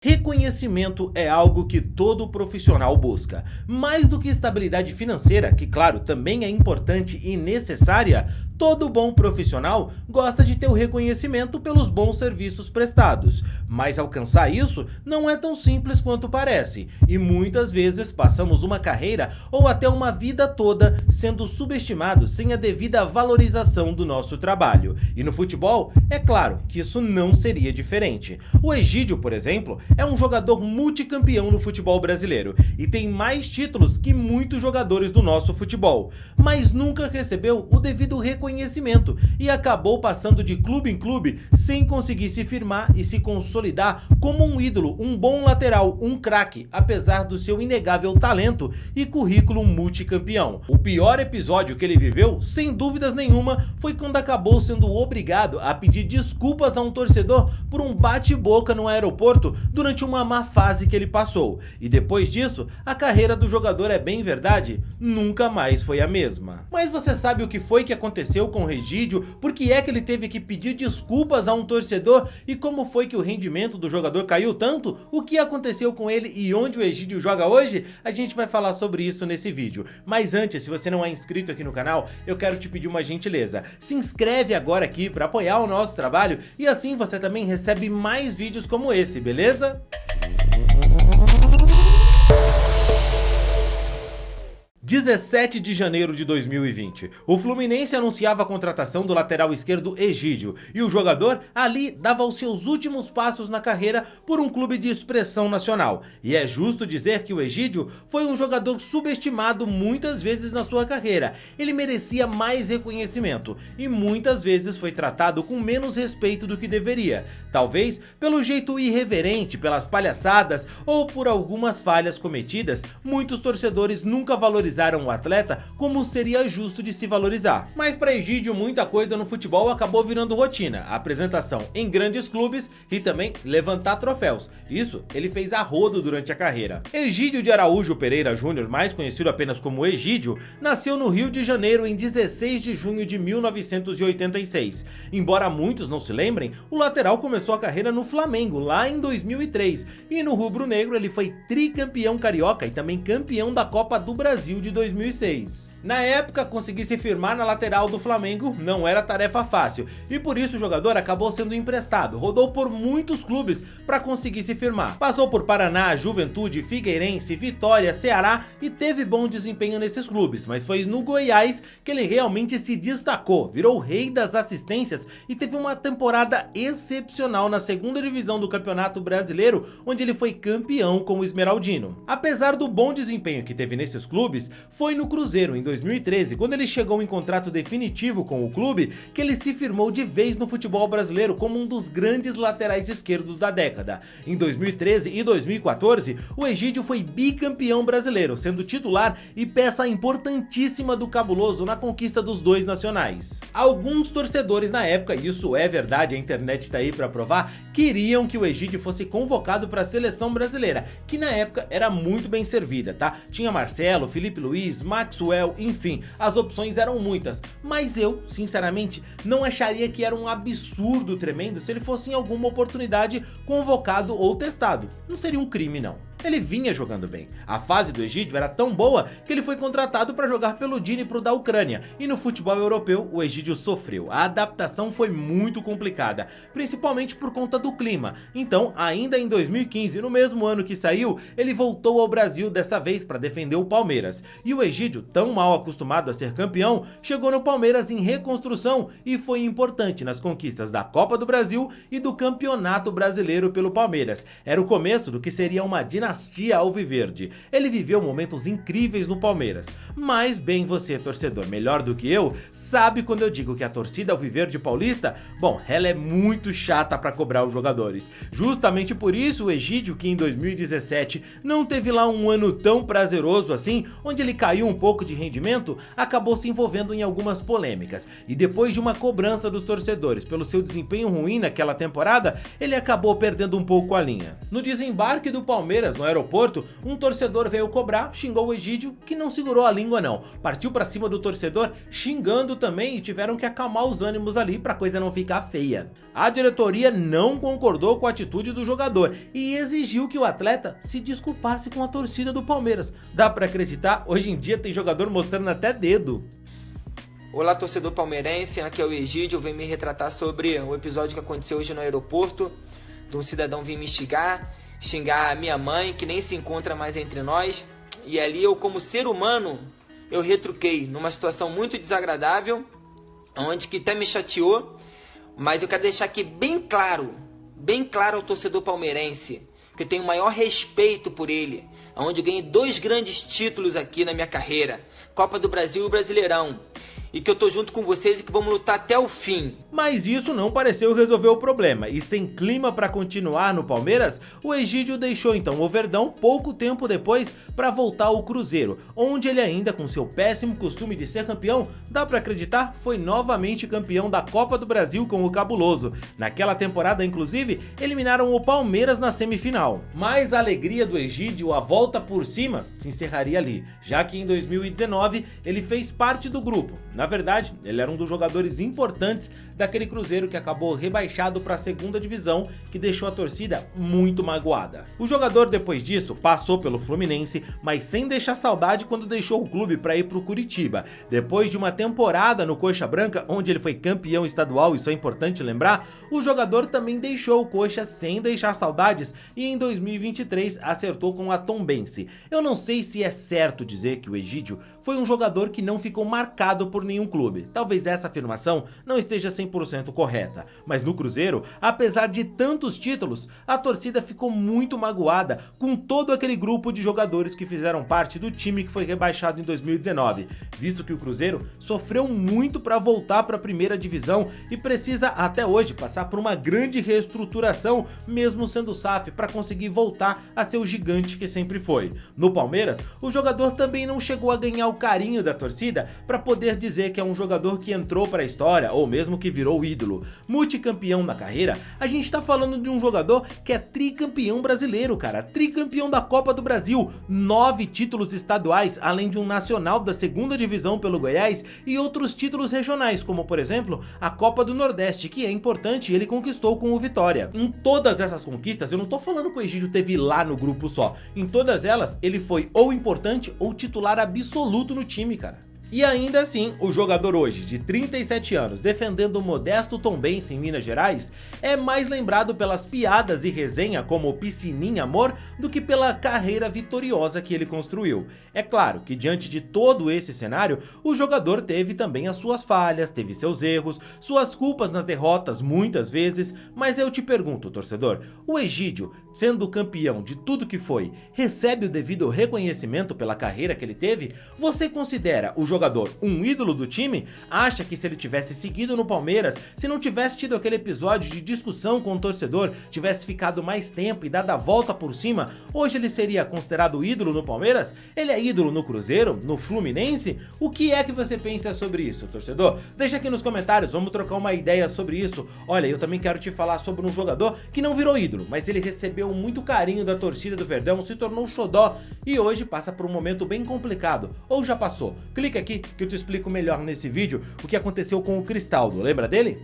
Reconhecimento é algo que todo profissional busca. Mais do que estabilidade financeira, que claro, também é importante e necessária, todo bom profissional gosta de ter o reconhecimento pelos bons serviços prestados. Mas alcançar isso não é tão simples quanto parece, e muitas vezes passamos uma carreira ou até uma vida toda sendo subestimados sem a devida valorização do nosso trabalho. E no futebol, é claro que isso não seria diferente. O Egídio, por exemplo, é um jogador multicampeão no futebol brasileiro e tem mais títulos que muitos jogadores do nosso futebol, mas nunca recebeu o devido reconhecimento e acabou passando de clube em clube sem conseguir se firmar e se consolidar como um ídolo, um bom lateral, um craque, apesar do seu inegável talento e currículo multicampeão. O pior episódio que ele viveu, sem dúvidas nenhuma, foi quando acabou sendo obrigado a pedir desculpas a um torcedor por um bate-boca no aeroporto durante uma má fase que ele passou. E depois disso, a carreira do jogador, é bem verdade, nunca mais foi a mesma. Mas você sabe o que foi que aconteceu com o Egídio? Por que é que ele teve que pedir desculpas a um torcedor? E como foi que o rendimento do jogador caiu tanto? O que aconteceu com ele e onde o Egídio joga hoje? A gente vai falar sobre isso nesse vídeo. Mas antes, se você não é inscrito aqui no canal, eu quero te pedir uma gentileza. Se inscreve agora aqui para apoiar o nosso trabalho e assim você também recebe mais vídeos como esse, beleza? 17 de janeiro de 2020, o Fluminense anunciava a contratação do lateral esquerdo Egídio e o jogador ali dava os seus últimos passos na carreira por um clube de expressão nacional. E é justo dizer que o Egídio foi um jogador subestimado muitas vezes na sua carreira. Ele merecia mais reconhecimento e muitas vezes foi tratado com menos respeito do que deveria, talvez pelo jeito irreverente, pelas palhaçadas ou por algumas falhas cometidas. Muitos torcedores nunca valorizaram o atleta como seria justo de se valorizar. Mas para Egídio, muita coisa no futebol acabou virando rotina, a apresentação em grandes clubes e também levantar troféus. Isso ele fez a rodo durante a carreira. Egídio de Araújo Pereira Júnior, mais conhecido apenas como Egídio, nasceu no Rio de Janeiro em 16 de junho de 1986. Embora muitos não se lembrem, o lateral começou a carreira no Flamengo lá em 2003 e no rubro-negro ele foi tricampeão carioca e também campeão da Copa do Brasil de 2006. Na época, conseguir se firmar na lateral do Flamengo não era tarefa fácil e por isso o jogador acabou sendo emprestado, rodou por muitos clubes para conseguir se firmar. Passou por Paraná, Juventude, Figueirense, Vitória, Ceará e teve bom desempenho nesses clubes, mas foi no Goiás que ele realmente se destacou, virou o rei das assistências e teve uma temporada excepcional na segunda divisão do Campeonato Brasileiro, onde ele foi campeão com o Esmeraldino. Apesar do bom desempenho que teve nesses clubes, foi no Cruzeiro em 2013, quando ele chegou em contrato definitivo com o clube, que ele se firmou de vez no futebol brasileiro como um dos grandes laterais esquerdos da década. Em 2013 e 2014, o Egídio foi bicampeão brasileiro, sendo titular e peça importantíssima do Cabuloso na conquista dos dois nacionais. Alguns torcedores na época, isso é verdade, a internet tá aí pra provar, queriam que o Egídio fosse convocado para a seleção brasileira, que na época era muito bem servida, tá? Tinha Marcelo, Felipe Luiz, Maxwell, enfim, as opções eram muitas, mas eu, sinceramente, não acharia que era um absurdo tremendo se ele fosse em alguma oportunidade convocado ou testado. Não seria um crime não. Ele vinha jogando bem. A fase do Egídio era tão boa que ele foi contratado para jogar pelo Dnipro da Ucrânia e no futebol europeu o Egídio sofreu. A adaptação foi muito complicada, principalmente por conta do clima. Então, ainda em 2015, no mesmo ano que saiu, ele voltou ao Brasil, dessa vez para defender o Palmeiras. E o Egídio, tão mal acostumado a ser campeão, chegou no Palmeiras em reconstrução e foi importante nas conquistas da Copa do Brasil e do Campeonato Brasileiro pelo Palmeiras. Era o começo do que seria uma dinastia alviverde. Ele viveu momentos incríveis no Palmeiras, mas bem você, torcedor, melhor do que eu, sabe quando eu digo que a torcida alviverde paulista, bom, ela é muito chata para cobrar os jogadores. Justamente por isso o Egídio, que em 2017 não teve lá um ano tão prazeroso assim, onde ele caiu um pouco de rendimento, acabou se envolvendo em algumas polêmicas e depois de uma cobrança dos torcedores pelo seu desempenho ruim naquela temporada, ele acabou perdendo um pouco a linha. No desembarque do Palmeiras no aeroporto, um torcedor veio cobrar, xingou o Egídio, que não segurou a língua não. Partiu pra cima do torcedor, xingando também, e tiveram que acalmar os ânimos ali pra coisa não ficar feia. A diretoria não concordou com a atitude do jogador e exigiu que o atleta se desculpasse com a torcida do Palmeiras. Dá pra acreditar? Hoje em dia tem jogador mostrando até dedo. Olá, torcedor palmeirense, aqui é o Egídio. Eu venho me retratar sobre o episódio que aconteceu hoje no aeroporto, de um cidadão vir me xingar a minha mãe, que nem se encontra mais entre nós, e ali eu, como ser humano, eu retruquei numa situação muito desagradável, onde que até me chateou, mas eu quero deixar aqui bem claro ao torcedor palmeirense, que eu tenho o maior respeito por ele, onde eu ganhei 2 grandes títulos aqui na minha carreira, Copa do Brasil e o Brasileirão, e que eu tô junto com vocês e que vamos lutar até o fim. Mas isso não pareceu resolver o problema, e sem clima para continuar no Palmeiras, o Egídio deixou então o Verdão pouco tempo depois para voltar ao Cruzeiro, onde ele ainda, com seu péssimo costume de ser campeão, dá para acreditar, foi novamente campeão da Copa do Brasil com o Cabuloso. Naquela temporada, inclusive, eliminaram o Palmeiras na semifinal. Mas a alegria do Egídio, a volta por cima, se encerraria ali, já que em 2019 ele fez parte do grupo. Na verdade, ele era um dos jogadores importantes daquele Cruzeiro que acabou rebaixado para a segunda divisão, que deixou a torcida muito magoada. O jogador depois disso passou pelo Fluminense, mas sem deixar saudade quando deixou o clube para ir para o Curitiba. Depois de uma temporada no Coxa Branca, onde ele foi campeão estadual, isso é importante lembrar, o jogador também deixou o Coxa sem deixar saudades e em 2023 acertou com a Tombense. Eu não sei se é certo dizer que o Egídio foi um jogador que não ficou marcado por nenhum clube. Talvez essa afirmação não esteja 100% correta, mas no Cruzeiro, apesar de tantos títulos, a torcida ficou muito magoada com todo aquele grupo de jogadores que fizeram parte do time que foi rebaixado em 2019, visto que o Cruzeiro sofreu muito para voltar para a primeira divisão e precisa até hoje passar por uma grande reestruturação, mesmo sendo SAF, para conseguir voltar a ser o gigante que sempre foi. No Palmeiras, o jogador também não chegou a ganhar o carinho da torcida para poder dizer que é um jogador que entrou para a história ou mesmo que virou ídolo. Multicampeão na carreira, a gente tá falando de um jogador que é tricampeão brasileiro, cara, tricampeão da Copa do Brasil, 9 títulos estaduais, além de um nacional da segunda divisão pelo Goiás e outros títulos regionais, como por exemplo a Copa do Nordeste, que é importante e ele conquistou com o Vitória. Em todas essas conquistas, eu não tô falando que o Egídio teve lá no grupo só, em todas elas ele foi ou importante ou titular absoluto no time, cara. E ainda assim, o jogador hoje, de 37 anos, defendendo o modesto Tombense em Minas Gerais, é mais lembrado pelas piadas e resenha como Piscininha Amor do que pela carreira vitoriosa que ele construiu. É claro que diante de todo esse cenário, o jogador teve também as suas falhas, teve seus erros, suas culpas nas derrotas muitas vezes, mas eu te pergunto, torcedor, o Egídio, sendo campeão de tudo que foi, recebe o devido reconhecimento pela carreira que ele teve? Você considera o jogador um ídolo do time? Acha que se ele tivesse seguido no Palmeiras, se não tivesse tido aquele episódio de discussão com o torcedor, tivesse ficado mais tempo e dado a volta por cima, hoje ele seria considerado ídolo no Palmeiras? Ele é ídolo no Cruzeiro? No Fluminense? O que é que você pensa sobre isso, torcedor? Deixa aqui nos comentários, vamos trocar uma ideia sobre isso. Olha, eu também quero te falar sobre um jogador que não virou ídolo, mas ele recebeu muito carinho da torcida do Verdão, se tornou um xodó e hoje passa por um momento bem complicado, ou já passou. Clica aqui que eu te explico melhor nesse vídeo o que aconteceu com o Cristaldo, lembra dele?